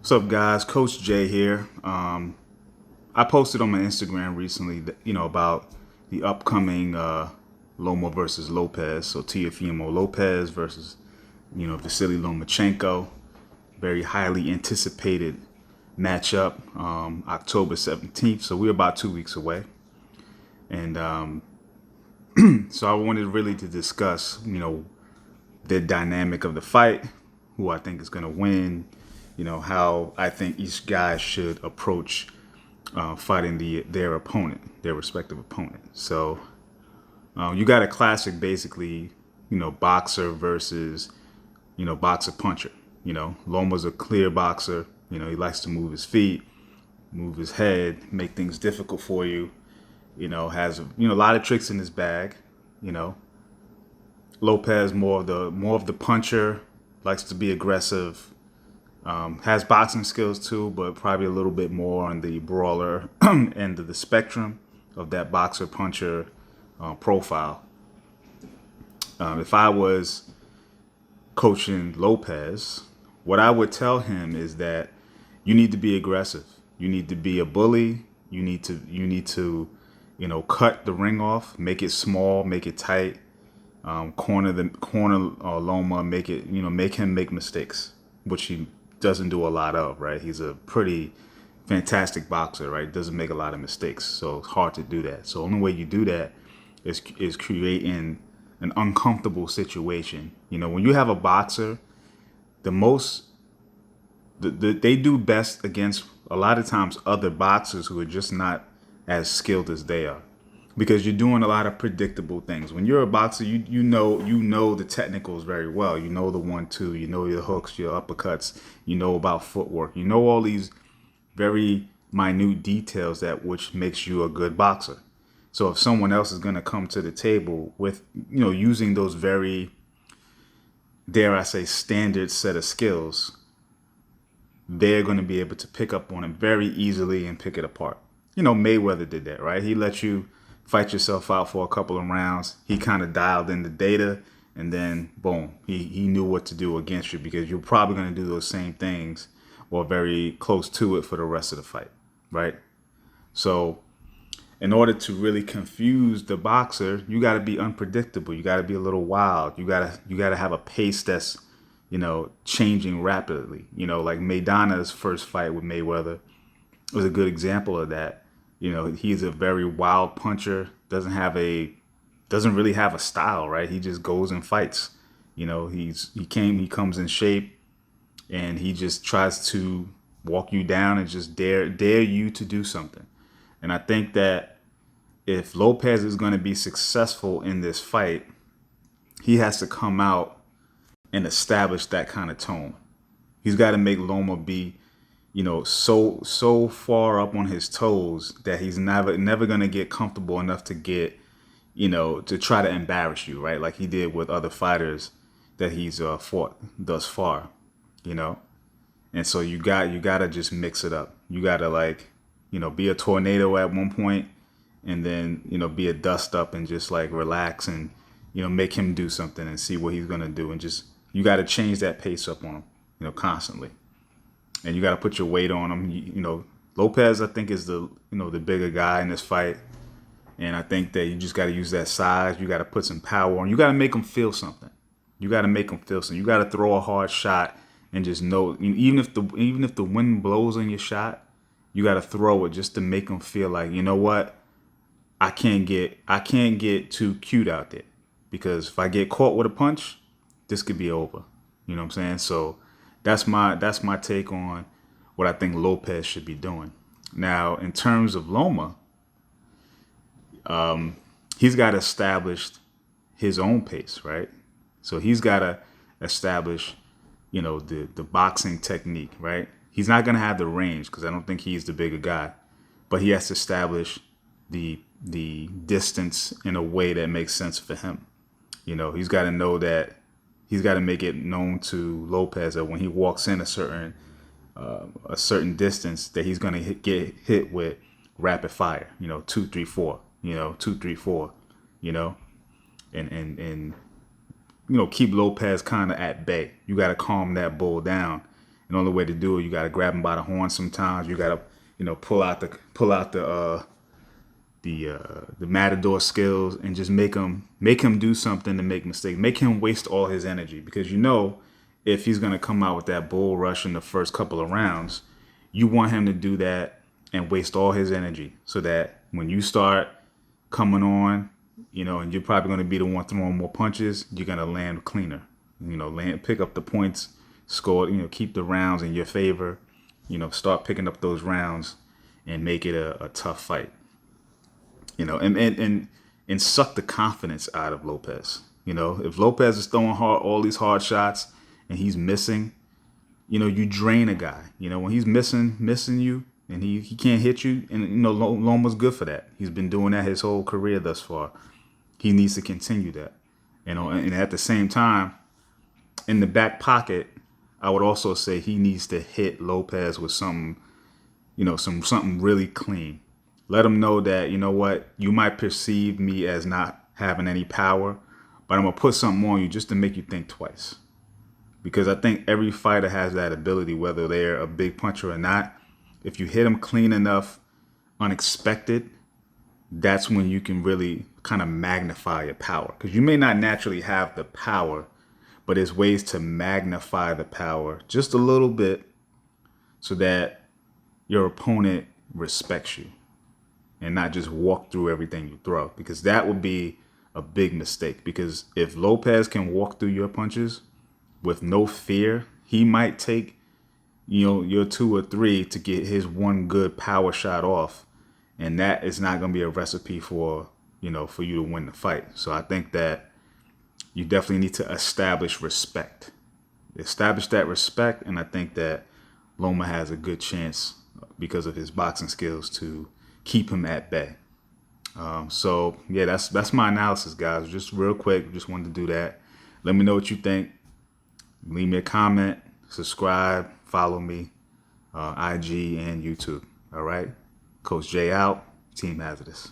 What's up, guys? Coach Jay here. I posted on my Instagram recently, that, about the upcoming Loma versus Lopez. So Teofimo Lopez versus, Vasily Lomachenko. Very highly anticipated matchup, October 17th. So we're about 2 weeks away. And so I wanted really to discuss, the dynamic of the fight, who I think is going to win, how I think each guy should approach fighting their opponent, their respective opponent. So you got a classic, basically, boxer versus, boxer puncher. Loma's a clear boxer. He likes to move his feet, move his head, make things difficult for you. Has a lot of tricks in his bag. You know, Lopez more of the puncher, likes to be aggressive. Has boxing skills too, but probably a little bit more on the brawler end of the spectrum of that boxer puncher profile. If I was coaching Lopez, what I would tell him is that you need to be aggressive. You need to be a bully. You need to cut the ring off, make it small, make it tight, corner Loma, make him make mistakes, which he doesn't do a lot of, right? He's a pretty fantastic boxer, right? Doesn't make a lot of mistakes, so it's hard to do that. So the only way you do that is creating an uncomfortable situation. When you have a boxer, the most they do best against a lot of times other boxers who are just not as skilled as they are, because you're doing a lot of predictable things. When you're a boxer, you know the technicals very well. You know the 1-2, you know your hooks, your uppercuts, you know about footwork, you know all these very minute details that which makes you a good boxer. So if someone else is going to come to the table with using those very, dare I say, standard set of skills, they're going to be able to pick up on it very easily and pick it apart. Mayweather did that, right? He let you fight yourself out for a couple of rounds. He kind of dialed in the data, and then boom, he knew what to do against you, because you're probably going to do those same things or very close to it for the rest of the fight, right? So in order to really confuse the boxer, you got to be unpredictable. You got to be a little wild. You got to have a pace that's changing rapidly. Like Maidana's first fight with Mayweather was a good example of that. He's a very wild puncher. Doesn't really have a style, right? He just goes and fights. He comes in shape, and he just tries to walk you down and just dare you to do something. And I think that if Lopez is going to be successful in this fight, he has to come out and establish that kind of tone. He's got to make Loma be, so far up on his toes that he's never gonna get comfortable enough to get, to try to embarrass you, right? Like he did with other fighters that he's fought thus far, you know. And so you gotta just mix it up. You gotta be a tornado at one point, and then be a dust up and just relax and make him do something and see what he's gonna do, and just you gotta change that pace up on him, constantly. And you got to put your weight on him. Lopez, I think, is the bigger guy in this fight, and I think that you just got to use that size. You got to put some power on. You got to make him feel something. You got to throw a hard shot and just know, even if the wind blows on your shot, you got to throw it just to make him feel like, what, I can't get too cute out there, because if I get caught with a punch, this could be over. You know what I'm saying? So that's my take on what I think Lopez should be doing. Now, in terms of Loma, he's got to establish his own pace, right? So he's got to establish, the boxing technique, right? He's not going to have the range, because I don't think he's the bigger guy, but he has to establish the distance in a way that makes sense for him. He's got to know that. He's got to make it known to Lopez that when he walks in a certain distance, that he's going to get hit with rapid fire. 2, 3, 4. 2, 3, 4. And keep Lopez kind of at bay. You got to calm that bull down And the only way to do it, you got to grab him by the horn. Sometimes you got to, pull out the matador skills and just make him do something to make mistakes, make him waste all his energy, because if he's gonna come out with that bull rush in the first couple of rounds, you want him to do that and waste all his energy, so that when you start coming on, and you're probably gonna be the one throwing more punches, you're gonna land cleaner, pick up the points, score, keep the rounds in your favor, start picking up those rounds and make it a tough fight. And suck the confidence out of Lopez. If Lopez is throwing all these hard shots and he's missing, you drain a guy. When he's missing you and he can't hit you, and Loma's good for that. He's been doing that his whole career thus far. He needs to continue that. And at the same time, in the back pocket, I would also say he needs to hit Lopez with something, something really clean. Let him know that, you might perceive me as not having any power, but I'm going to put something on you just to make you think twice. Because I think every fighter has that ability, whether they're a big puncher or not. If you hit them clean enough, unexpected, that's when you can really kind of magnify your power. Because you may not naturally have the power, but there's ways to magnify the power just a little bit so that your opponent respects you and not just walk through everything you throw. Because that would be a big mistake. Because if Lopez can walk through your punches with no fear, he might take, your 2 or 3 to get his one good power shot off. And that is not going to be a recipe for you to win the fight. So I think that you definitely need to establish respect. Establish that respect, and I think that Loma has a good chance because of his boxing skills to keep him at bay. So yeah, that's my analysis, guys. Just real quick, just wanted to do that. Let me know what you think. Leave me a comment, subscribe, follow me, IG and YouTube. All right, Coach J out. Team Hazardous.